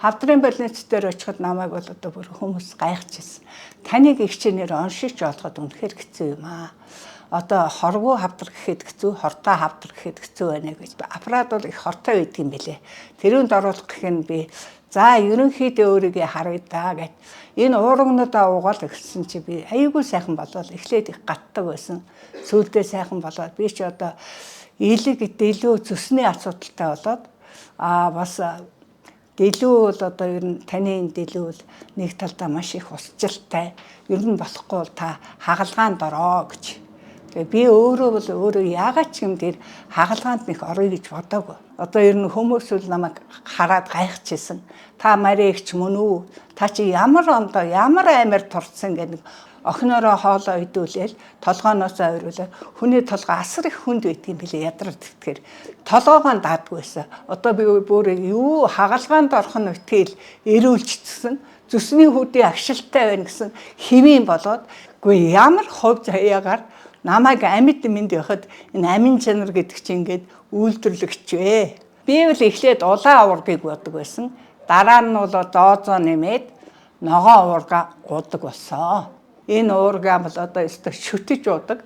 Хавдрын больниц дээр очиход намайг бол одоо бүр хүмүүс гайхажсэн. Таныг их чинээр оншиж олоход үнэхээр хэцүү юм аа. Одоо хорвоо хавдар гэхэд хэцүү, хортой хавдар гэхэд хэцүү байна гэж. Аппарат бол их хортой байдаг юм билэ. Тэрүүнд оруулах гэх нь би за ерөнхийдөө өөрийгөө харъя даа гэд. Энэ уурагнуудаа угаал гэсэн чи би аяйгүй сайхан болоод эхлээд их гатдаг байсан. Сүүлдээ сайхан болоод би ч одоо илэг дэлүү зүсний асуудалтай болоод бас дэлүү бол одоо ер нь таны энэ дэлүү бол нэг талдаа маш их усжилттай. Ер нь болохгүй бол та хагалгаанд ороо гэж. Тэгээ би өөрөө яагаад ч юм дээр хагалгаанд нэг орё гэж бодоагүй. Одоо ер нь хүмүүс л намайг хараад гайхажсэн. Та Маригч мөн үү? Та чи ямар ондоо ямар аймаар турцсан гэдэг охиноороо хоолоо идүүлээл толгооноосоо ойруулаад хүний толгой асар их хүнд байдгийн билээ ядраад тэгэхээр толгоогоо даадгүйсэн. Одоо би бүр юу хагалгаанд орох нь үтгэл эрүүлжчихсэн. Зүсний хөдөө агшилтай байна гэсэн хэвийн болоод үгүй ямар хувь заяагаар намайг амьд мэд явахад энэ амин чанар гэдэг чинь ингээд үйлдвэрлэгч вэ. Би бол эхлээд улаан уургийг бодог байсан. Дараа нь бол доозоо нэмээд ногоон уурга уудаг болсон. Энэ уурга бол одоо өстө шүтэж уудаг.